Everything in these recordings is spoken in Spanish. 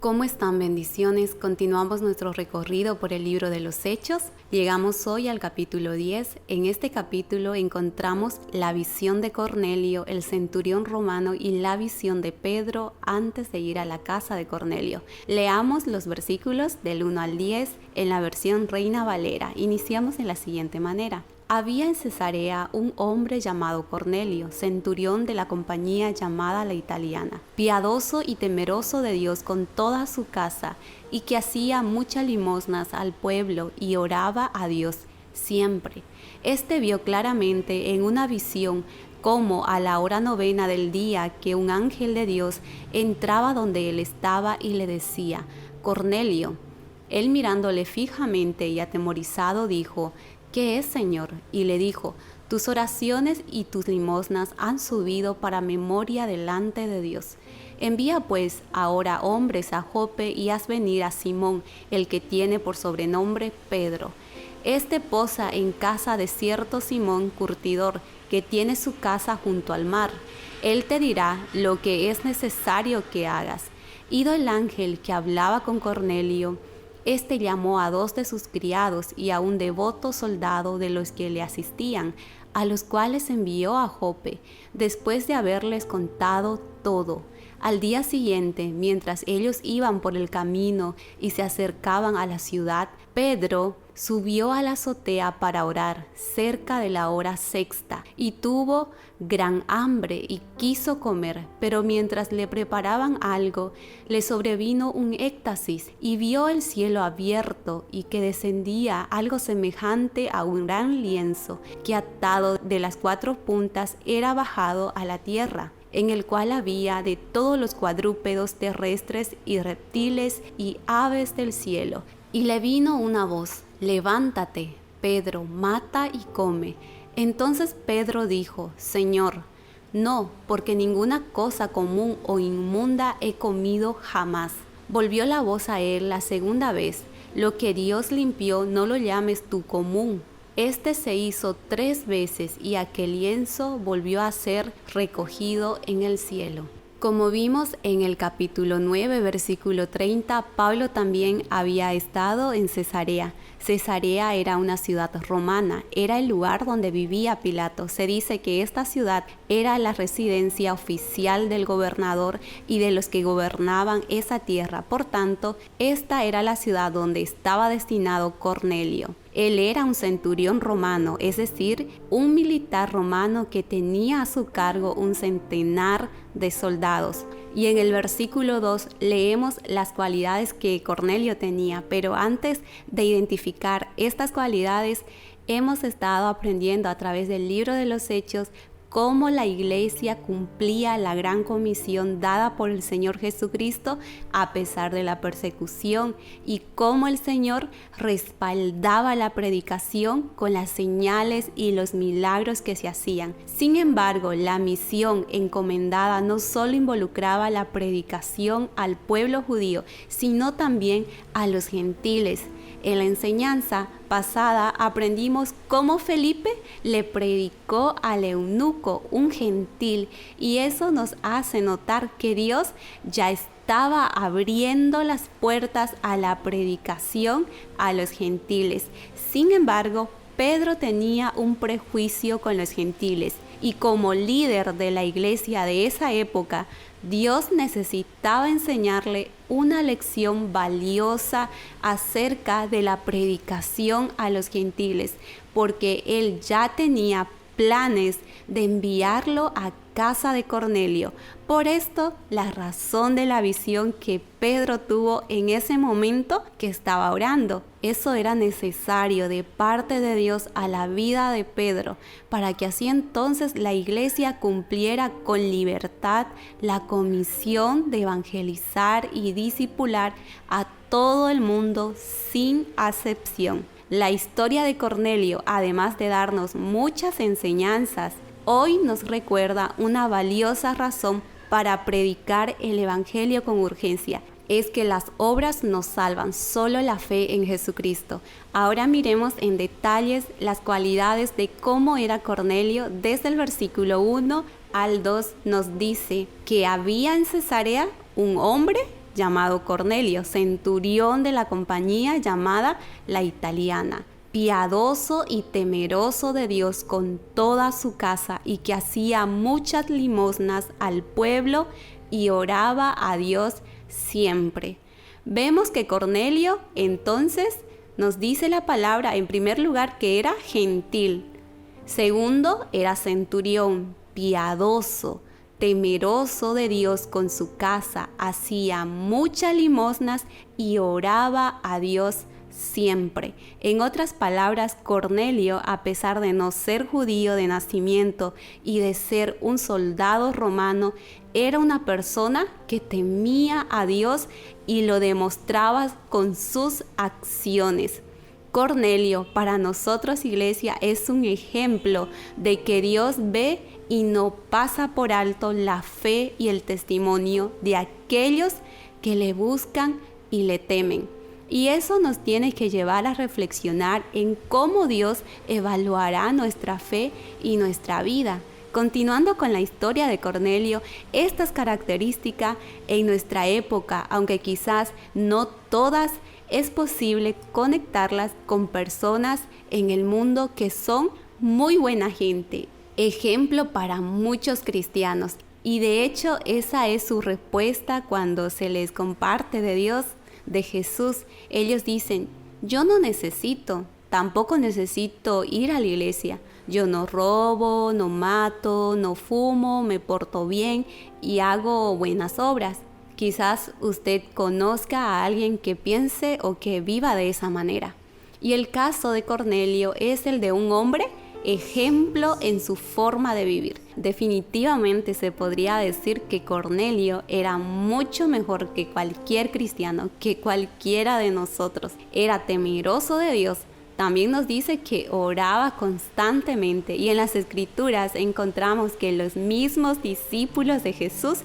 ¿Cómo están? Bendiciones. Continuamos nuestro recorrido por el libro de los Hechos. Llegamos hoy al capítulo 10. En este capítulo encontramos la visión de Cornelio, el centurión romano, y la visión de Pedro antes de ir a la casa de Cornelio. Leamos los versículos del 1 al 10 en la versión Reina Valera. Iniciamos de la siguiente manera. Había en Cesarea un hombre llamado Cornelio, centurión de la compañía llamada la Italiana, piadoso y temeroso de Dios con toda su casa, y que hacía muchas limosnas al pueblo y oraba a Dios siempre. Este vio claramente en una visión cómo a la hora 9 del día que un ángel de Dios entraba donde él estaba y le decía: Cornelio. Él, mirándole fijamente y atemorizado, dijo: ¿Qué es, Señor? Y le dijo: tus oraciones y tus limosnas han subido para memoria delante de Dios. Envía pues ahora hombres a Jope y haz venir a Simón, el que tiene por sobrenombre Pedro. Este posa en casa de cierto Simón curtidor, que tiene su casa junto al mar. Él te dirá lo que es necesario que hagas. Ido el ángel que hablaba con Cornelio, este llamó a 2 de sus criados y a un devoto soldado de los que le asistían, a los cuales envió a Jope, después de haberles contado todo. Al día siguiente, mientras ellos iban por el camino y se acercaban a la ciudad, Pedro subió a la azotea para orar cerca de la hora 6 y tuvo gran hambre y quiso comer, pero mientras le preparaban algo, le sobrevino un éxtasis y vio el cielo abierto y que descendía algo semejante a un gran lienzo que atado de las 4 puntas era bajado a la tierra, en el cual había de todos los cuadrúpedos terrestres y reptiles y aves del cielo. Y le vino una voz: levántate, Pedro, mata y come. Entonces Pedro dijo: Señor, no, porque ninguna cosa común o inmunda he comido jamás. Volvió la voz a él la segunda vez: lo que Dios limpió no lo llames tú común. Este se hizo 3 veces y aquel lienzo volvió a ser recogido en el cielo. Como vimos en el capítulo 9, versículo 30, Pablo también había estado en Cesarea. Cesarea era una ciudad romana, era el lugar donde vivía Pilato. Se dice que esta ciudad era la residencia oficial del gobernador y de los que gobernaban esa tierra. Por tanto, esta era la ciudad donde estaba destinado Cornelio. Él era un centurión romano, es decir, un militar romano que tenía a su cargo un centenar de soldados. Y en el versículo 2 leemos las cualidades que Cornelio tenía, pero antes de identificar estas cualidades, hemos estado aprendiendo a través del libro de los Hechos cómo la iglesia cumplía la gran comisión dada por el Señor Jesucristo a pesar de la persecución, y cómo el Señor respaldaba la predicación con las señales y los milagros que se hacían. Sin embargo, la misión encomendada no solo involucraba la predicación al pueblo judío, sino también a los gentiles. En la enseñanza pasada aprendimos cómo Felipe le predicó al eunuco, un gentil, y eso nos hace notar que Dios ya estaba abriendo las puertas a la predicación a los gentiles. Sin embargo, Pedro tenía un prejuicio con los gentiles, y como líder de la iglesia de esa época, Dios necesitaba enseñarle una lección valiosa acerca de la predicación a los gentiles, porque él ya tenía planes de enviarlo a casa de Cornelio. Por esto, la razón de la visión que Pedro tuvo en ese momento que estaba orando. Eso era necesario de parte de Dios a la vida de Pedro, para que así entonces la iglesia cumpliera con libertad la comisión de evangelizar y discipular a todo el mundo sin acepción. La historia de Cornelio, además de darnos muchas enseñanzas, hoy nos recuerda una valiosa razón para predicar el evangelio con urgencia. Es que las obras no salvan, solo la fe en Jesucristo. Ahora miremos en detalles las cualidades de cómo era Cornelio. Desde el versículo 1 al 2 nos dice que había en Cesarea un hombre llamado Cornelio, centurión de la compañía llamada la Italiana, piadoso y temeroso de Dios con toda su casa, y que hacía muchas limosnas al pueblo y oraba a Dios siempre. Vemos que Cornelio, entonces, nos dice la palabra, en primer lugar, que era gentil. Segundo, era centurión, piadoso, temeroso de Dios con su casa, hacía muchas limosnas y oraba a Dios siempre. En otras palabras, Cornelio, a pesar de no ser judío de nacimiento y de ser un soldado romano, era una persona que temía a Dios y lo demostraba con sus acciones. Cornelio, para nosotros, iglesia, es un ejemplo de que Dios ve y no pasa por alto la fe y el testimonio de aquellos que le buscan y le temen. Y eso nos tiene que llevar a reflexionar en cómo Dios evaluará nuestra fe y nuestra vida. Continuando con la historia de Cornelio, estas características en nuestra época, aunque quizás no todas, es posible conectarlas con personas en el mundo que son muy buena gente, ejemplo para muchos cristianos. Y de hecho esa es su respuesta cuando se les comparte de Dios, de Jesús. Ellos dicen: yo no necesito, tampoco necesito ir a la iglesia. Yo no robo, no mato, no fumo, me porto bien y hago buenas obras. Quizás usted conozca a alguien que piense o que viva de esa manera. Y el caso de Cornelio es el de un hombre ejemplo en su forma de vivir. Definitivamente se podría decir que Cornelio era mucho mejor que cualquier cristiano, que cualquiera de nosotros. Era temeroso de Dios. También nos dice que oraba constantemente, y en las Escrituras encontramos que los mismos discípulos de Jesús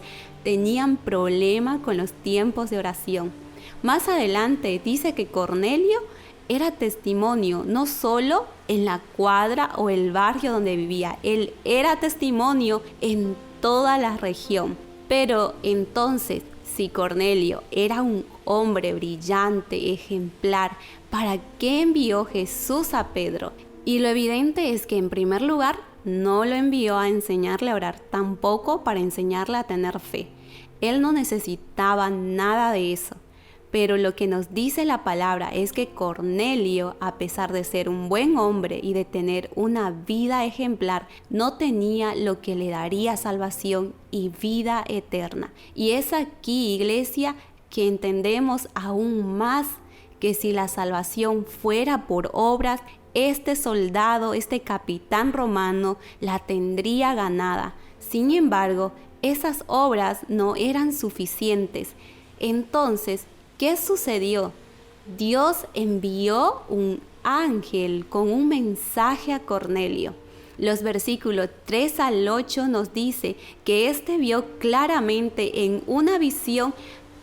tenían problema con los tiempos de oración. Más adelante dice que Cornelio era testimonio no solo en la cuadra o el barrio donde vivía, él era testimonio en toda la región. Pero entonces, si Cornelio era un hombre brillante, ejemplar, ¿para qué envió Jesús a Pedro? Y lo evidente es que en primer lugar no lo envió a enseñarle a orar, tampoco para enseñarle a tener fe. Él no necesitaba nada de eso. Pero lo que nos dice la palabra es que Cornelio, a pesar de ser un buen hombre y de tener una vida ejemplar, no tenía lo que le daría salvación y vida eterna. Y es aquí, iglesia, que entendemos aún más que si la salvación fuera por obras, este soldado, este capitán romano, la tendría ganada. Sin embargo, esas obras no eran suficientes. Entonces, ¿qué sucedió? Dios envió un ángel con un mensaje a Cornelio. Los versículos 3 al 8 nos dice que éste vio claramente en una visión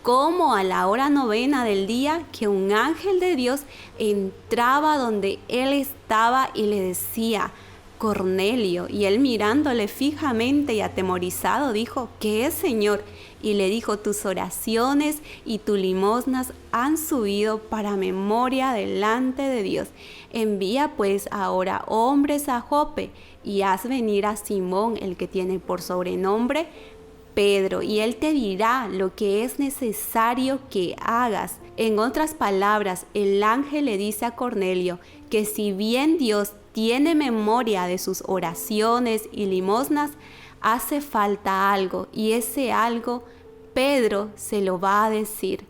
como a la hora 9 del día que un ángel de Dios entraba donde él estaba y le decía: Cornelio. Y él, mirándole fijamente y atemorizado, dijo: ¿qué es, Señor? Y le dijo: tus oraciones y tus limosnas han subido para memoria delante de Dios. Envía pues ahora hombres a Jope y haz venir a Simón, el que tiene por sobrenombre Pedro, y él te dirá lo que es necesario que hagas. En otras palabras, el ángel le dice a Cornelio que si bien Dios tiene memoria de sus oraciones y limosnas, hace falta algo, y ese algo Pedro se lo va a decir,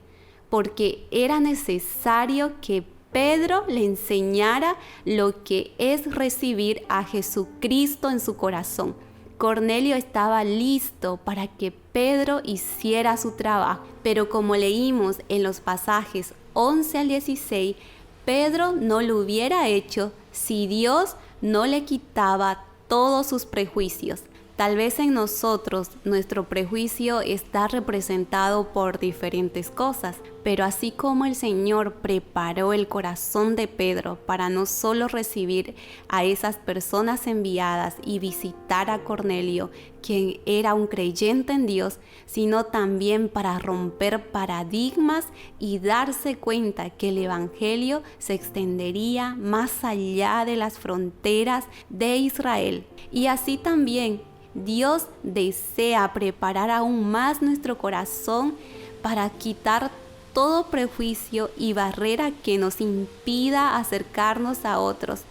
porque era necesario que Pedro le enseñara lo que es recibir a Jesucristo en su corazón. Cornelio estaba listo para que Pedro hiciera su trabajo, pero como leímos en los pasajes 11 al 16, Pedro no lo hubiera hecho si Dios no le quitaba todos sus prejuicios. Tal vez en nosotros nuestro prejuicio está representado por diferentes cosas, pero así como el Señor preparó el corazón de Pedro para no solo recibir a esas personas enviadas y visitar a Cornelio, quien era un creyente en Dios, sino también para romper paradigmas y darse cuenta que el Evangelio se extendería más allá de las fronteras de Israel. Y así también Dios desea preparar aún más nuestro corazón para quitar todo prejuicio y barrera que nos impida acercarnos a otros.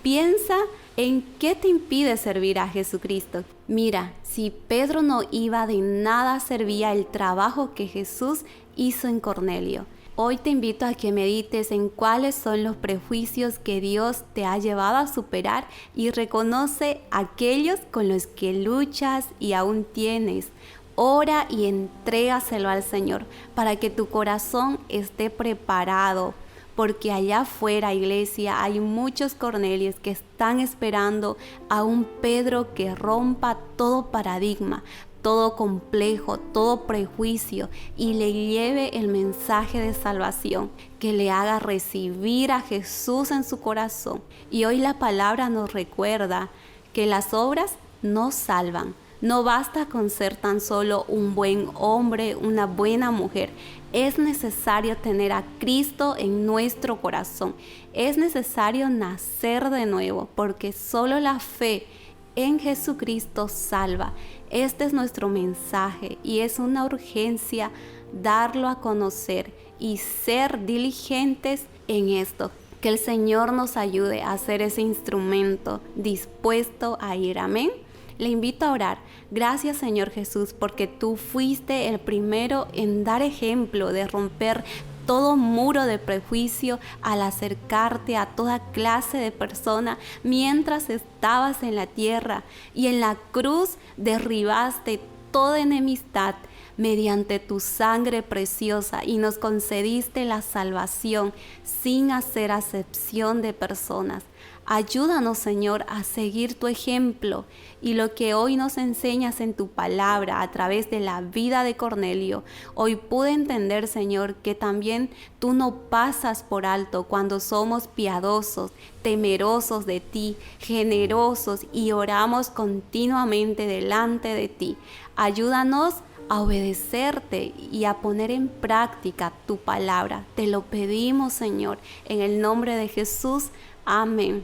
Piensa en qué te impide servir a Jesucristo. Mira, si Pedro no iba, de nada servía el trabajo que Jesús hizo en Cornelio. Hoy te invito a que medites en cuáles son los prejuicios que Dios te ha llevado a superar y reconoce aquellos con los que luchas y aún tienes. Ora y entrégaselo al Señor para que tu corazón esté preparado, porque allá afuera, iglesia, hay muchos Cornelios que están esperando a un Pedro que rompa todo paradigma, todo complejo, todo prejuicio y le lleve el mensaje de salvación, que le haga recibir a Jesús en su corazón. Y hoy la palabra nos recuerda que las obras no salvan. No basta con ser tan solo un buen hombre, una buena mujer. Es necesario tener a Cristo en nuestro corazón. Es necesario nacer de nuevo, porque solo la fe en Jesucristo salva. Este es nuestro mensaje y es una urgencia darlo a conocer y ser diligentes en esto. Que el Señor nos ayude a ser ese instrumento dispuesto a ir. Amén. Le invito a orar. Gracias, Señor Jesús, porque tú fuiste el primero en dar ejemplo de romper todo muro de prejuicio al acercarte a toda clase de persona mientras estabas en la tierra, y en la cruz derribaste toda enemistad mediante tu sangre preciosa y nos concediste la salvación sin hacer acepción de personas. Ayúdanos, Señor, a seguir tu ejemplo y lo que hoy nos enseñas en tu palabra a través de la vida de Cornelio. Hoy pude entender, Señor, que también tú no pasas por alto cuando somos piadosos, temerosos de ti, generosos y oramos continuamente delante de ti. Ayúdanos a obedecerte y a poner en práctica tu palabra. Te lo pedimos, Señor, en el nombre de Jesús. Amén.